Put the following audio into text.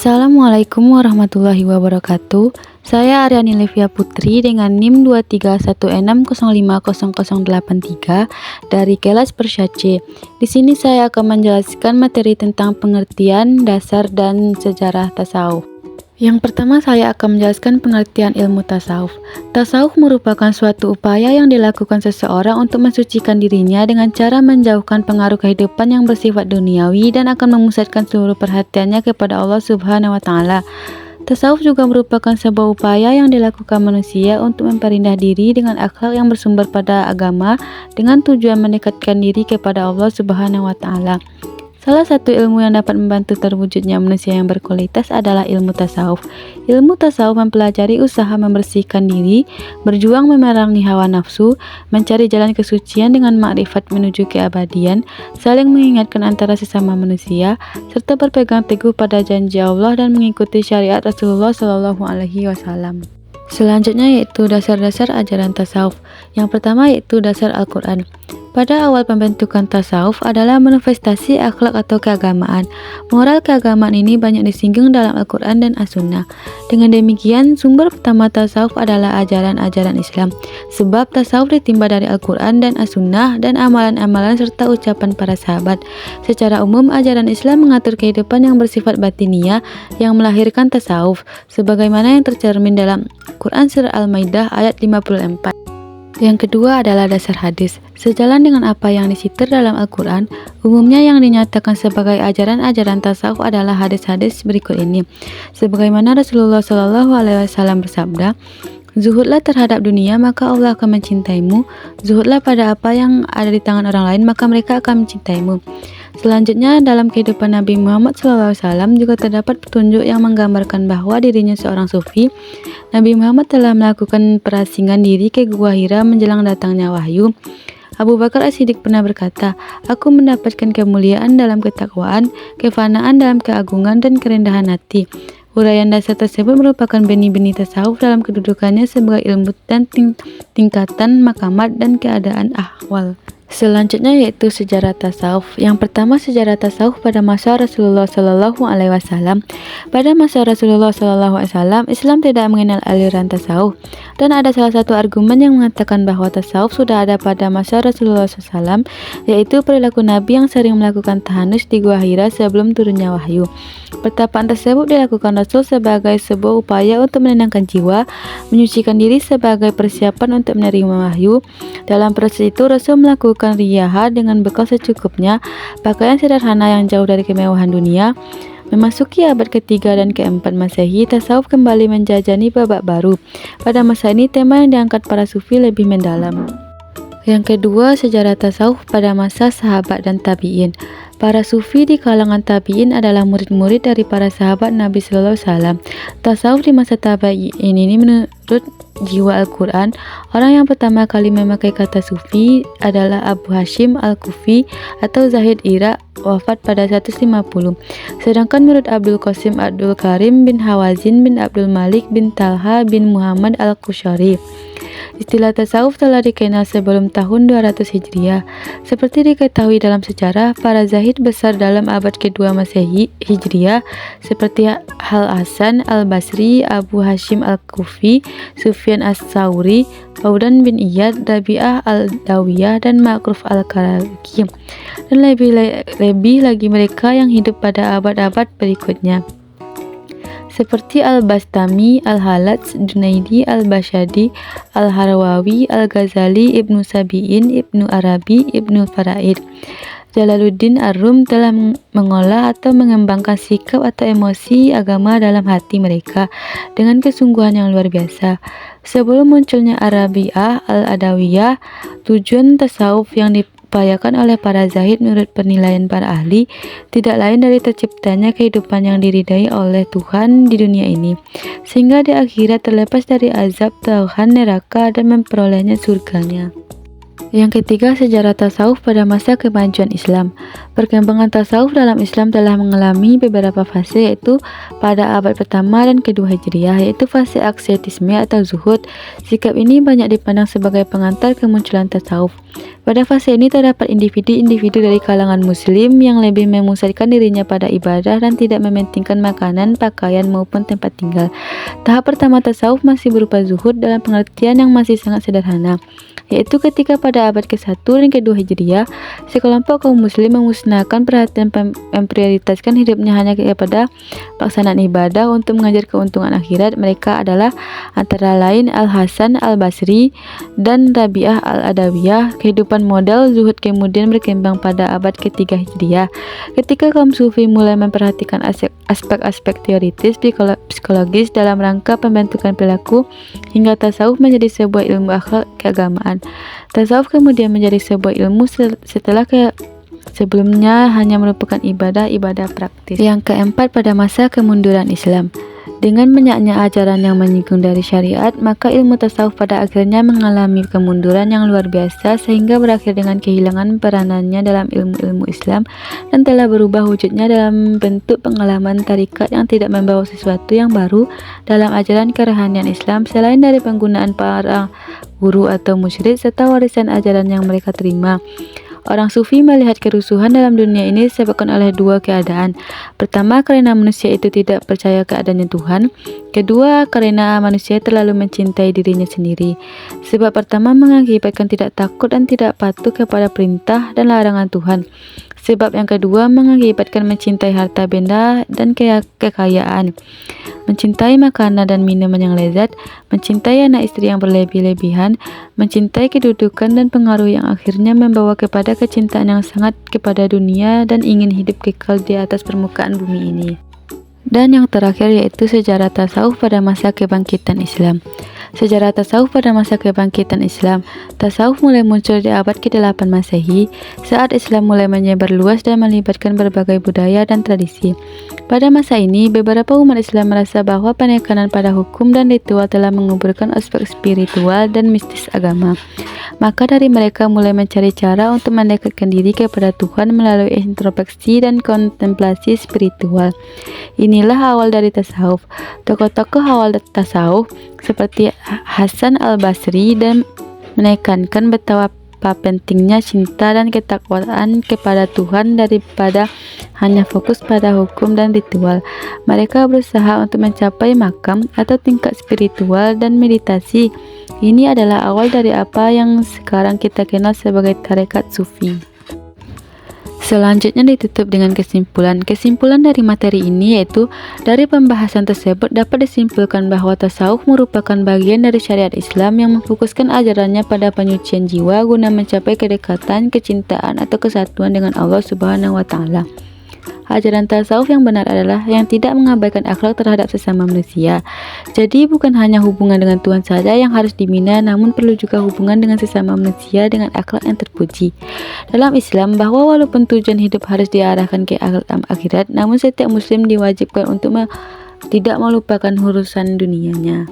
Assalamualaikum warahmatullahi wabarakatuh. Saya Aryani Livia Putri dengan NIM 23160500083 dari Kelas Persya C. Di sini saya akan menjelaskan materi tentang pengertian, dasar, dan sejarah tasawuf. Yang pertama saya akan menjelaskan pengertian ilmu tasawuf. Tasawuf merupakan suatu upaya yang dilakukan seseorang untuk mensucikan dirinya dengan cara menjauhkan pengaruh kehidupan yang bersifat duniawi dan akan memusatkan seluruh perhatiannya kepada Allah Subhanahu wa Ta'ala. Tasawuf juga merupakan sebuah upaya yang dilakukan manusia untuk memperindah diri dengan akhlak yang bersumber pada agama dengan tujuan mendekatkan diri kepada Allah Subhanahu wa Ta'ala. Salah satu ilmu yang dapat membantu terwujudnya manusia yang berkualitas adalah ilmu tasawuf. Ilmu tasawuf mempelajari usaha membersihkan diri, berjuang memerangi hawa nafsu, mencari jalan kesucian dengan makrifat menuju keabadian, saling mengingatkan antara sesama manusia, serta berpegang teguh pada janji Allah dan mengikuti syariat Rasulullah Shallallahu Alaihi Wasallam. Selanjutnya yaitu dasar-dasar ajaran tasawuf. Yang pertama yaitu dasar Al-Quran. Pada awal pembentukan tasawuf adalah manifestasi akhlak atau keagamaan. Moral keagamaan ini banyak disinggung dalam Al-Quran dan As-Sunnah. Dengan demikian, sumber pertama tasawuf adalah ajaran-ajaran Islam. Sebab tasawuf ditimba dari Al-Quran dan As-Sunnah dan amalan-amalan serta ucapan para sahabat. Secara umum, ajaran Islam mengatur kehidupan yang bersifat batiniah yang melahirkan tasawuf, sebagaimana yang tercermin dalam Quran Surah Al-Maidah ayat 54. Yang kedua adalah dasar hadis. Sejalan dengan apa yang disitir dalam Al-Quran, umumnya yang dinyatakan sebagai ajaran-ajaran tasawuf adalah hadis-hadis berikut ini. Sebagaimana Rasulullah Shallallahu Alaihi Wasallam bersabda, "Zuhudlah terhadap dunia, maka Allah akan mencintaimu. Zuhudlah pada apa yang ada di tangan orang lain, maka mereka akan mencintaimu." Selanjutnya, dalam kehidupan Nabi Muhammad SAW juga terdapat petunjuk yang menggambarkan bahwa dirinya seorang sufi. Nabi Muhammad telah melakukan perasingan diri ke Gua Hira menjelang datangnya wahyu. Abu Bakar As-Siddiq pernah berkata, "Aku mendapatkan kemuliaan dalam ketakwaan, kefanaan dalam keagungan, dan kerendahan hati." Uraian dasar tersebut merupakan benih-benih tasawuf dalam kedudukannya sebagai ilmu dan tingkatan makamat dan keadaan ahwal. Selanjutnya yaitu sejarah tasawuf. Yang pertama, sejarah tasawuf pada masa Rasulullah Shallallahu Alaihi Wasallam. Pada masa Rasulullah Shallallahu Alaihi Wasallam, Islam tidak mengenal aliran tasawuf, dan ada salah satu argumen yang mengatakan bahwa tasawuf sudah ada pada masa Rasulullah SAW, yaitu perilaku Nabi yang sering melakukan tahanus di Gua Hira sebelum turunnya wahyu. Pertapaan tersebut dilakukan Rasul sebagai sebuah upaya untuk menenangkan jiwa, menyucikan diri sebagai persiapan untuk menerima wahyu. Dalam proses itu, Rasul melakukan riyaha dengan bekal secukupnya, pakaian sederhana yang jauh dari kemewahan dunia. Memasuki abad ketiga dan keempat Masehi, tasawuf kembali menjajani babak baru. Pada masa ini, tema yang diangkat para sufi lebih mendalam. Yang kedua, sejarah tasawuf pada masa sahabat dan tabi'in. Para sufi di kalangan tabi'in adalah murid-murid dari para sahabat Nabi Sallallahu Alaihi Wasallam. Tasawuf di masa tabi'in ini menurut jiwa Al-Quran, orang yang pertama kali memakai kata sufi adalah Abu Hashim Al-Kufi atau Zahid Irak, wafat pada 150. Sedangkan menurut Abdul Qasim Abdul Karim bin Hawazin bin Abdul Malik bin Talha bin Muhammad Al-Qushari, istilah tasawuf telah dikenal sebelum tahun 200 Hijriah. Seperti diketahui dalam sejarah, para zahid besar dalam abad kedua Masehi Hijriah seperti Al-Hasan Al-Basri, Abu Hashim Al-Kufi, Sufyan As-Sauri, Faudan bin Iyad, Rabi'ah Al-Dawiyah, dan Ma'ruf Al-Karaki, dan lebih lagi mereka yang hidup pada abad-abad berikutnya, seperti Al-Bastami, Al-Halats, Junaidi, Al-Bashadi, Al-Harwawi, Al-Ghazali, Ibnu Sabi'in, Ibnu Arabi, Ibnu Faraid. Jalaluddin Ar-Rum telah mengolah atau mengembangkan sikap atau emosi agama dalam hati mereka dengan kesungguhan yang luar biasa. Sebelum munculnya Arabiah Al-Adawiyah, tujuan tasawuf yang diupayakan oleh para zahid menurut penilaian para ahli tidak lain dari terciptanya kehidupan yang diridai oleh Tuhan di dunia ini, sehingga di akhirat terlepas dari azab Tuhan neraka dan memperolehnya surganya. Yang ketiga, sejarah tasawuf pada masa kemajuan Islam. Perkembangan tasawuf dalam Islam telah mengalami beberapa fase, yaitu pada abad pertama dan kedua Hijriah, yaitu fase asketisme atau zuhud. Sikap ini banyak dipandang sebagai pengantar kemunculan tasawuf. Pada fase ini terdapat individu-individu dari kalangan muslim yang lebih memusatkan dirinya pada ibadah dan tidak mementingkan makanan, pakaian, maupun tempat tinggal. Tahap pertama tasawuf masih berupa zuhud dalam pengertian yang masih sangat sederhana, yaitu ketika pada abad ke-1 dan ke-2 Hijriah, sekelompok kaum muslim memusnahkan perhatian memprioritaskan hidupnya hanya kepada pelaksanaan ibadah untuk mengejar keuntungan akhirat. Mereka adalah antara lain Al-Hasan Al-Basri dan Rabi'ah Al-Adawiyah. Kehidupan model zuhud kemudian berkembang pada abad ke-3 Hijriah, ketika kaum sufi mulai memperhatikan aspek-aspek teoritis psikologis dalam rangka pembentukan perilaku, hingga tasawuf menjadi sebuah ilmu akhlak keagamaan. Tasawuf kemudian menjadi sebuah ilmu setelah sebelumnya hanya merupakan ibadah praktis. Yang keempat, pada masa kemunduran Islam. Dengan banyaknya ajaran yang menyinggung dari syariat, maka ilmu tasawuf pada akhirnya mengalami kemunduran yang luar biasa, sehingga berakhir dengan kehilangan peranannya dalam ilmu-ilmu Islam dan telah berubah wujudnya dalam bentuk pengalaman tarikat yang tidak membawa sesuatu yang baru dalam ajaran kerohanian Islam selain dari penggunaan para guru atau musyrik serta warisan ajaran yang mereka terima. Orang sufi melihat kerusuhan dalam dunia ini disebabkan oleh dua keadaan. Pertama, karena manusia itu tidak percaya keadaannya Tuhan. Kedua, karena manusia terlalu mencintai dirinya sendiri. Sebab pertama mengakibatkan tidak takut dan tidak patuh kepada perintah dan larangan Tuhan. Sebab yang kedua mengakibatkan mencintai harta benda dan kekayaan, mencintai makanan dan minuman yang lezat, mencintai anak istri yang berlebih-lebihan, mencintai kedudukan dan pengaruh yang akhirnya membawa kepada kecintaan yang sangat kepada dunia dan ingin hidup kekal di atas permukaan bumi ini. Dan yang terakhir yaitu sejarah tasawuf pada masa kebangkitan Islam. Sejarah tasawuf pada masa kebangkitan Islam. Tasawuf mulai muncul di abad ke-8 Masehi, saat Islam mulai menyebar luas dan melibatkan berbagai budaya dan tradisi. Pada masa ini, beberapa umat Islam merasa bahwa penekanan pada hukum dan ritual telah menguburkan aspek spiritual dan mistis agama. Maka dari mereka mulai mencari cara untuk mendekatkan diri kepada Tuhan melalui introspeksi dan kontemplasi spiritual. Inilah awal dari tasawuf. Tokoh-tokoh awal tasawuf seperti Hasan Al-Basri dan menekankan betapa pentingnya cinta dan ketakwaan kepada Tuhan daripada hanya fokus pada hukum dan ritual. Mereka berusaha untuk mencapai makam atau tingkat spiritual dan meditasi. Ini adalah awal dari apa yang sekarang kita kenal sebagai tarekat sufi. Selanjutnya ditutup dengan kesimpulan. Kesimpulan dari materi ini yaitu, dari pembahasan tersebut dapat disimpulkan bahwa tasawuf merupakan bagian dari syariat Islam yang memfokuskan ajarannya pada penyucian jiwa guna mencapai kedekatan, kecintaan, atau kesatuan dengan Allah Subhanahu wa Ta'ala. Ajaran tasawuf yang benar adalah yang tidak mengabaikan akhlak terhadap sesama manusia. Jadi bukan hanya hubungan dengan Tuhan saja yang harus dibina, namun perlu juga hubungan dengan sesama manusia dengan akhlak yang terpuji. Dalam Islam, bahwa walaupun tujuan hidup harus diarahkan ke alam akhirat, namun setiap muslim diwajibkan untuk tidak melupakan urusan dunianya.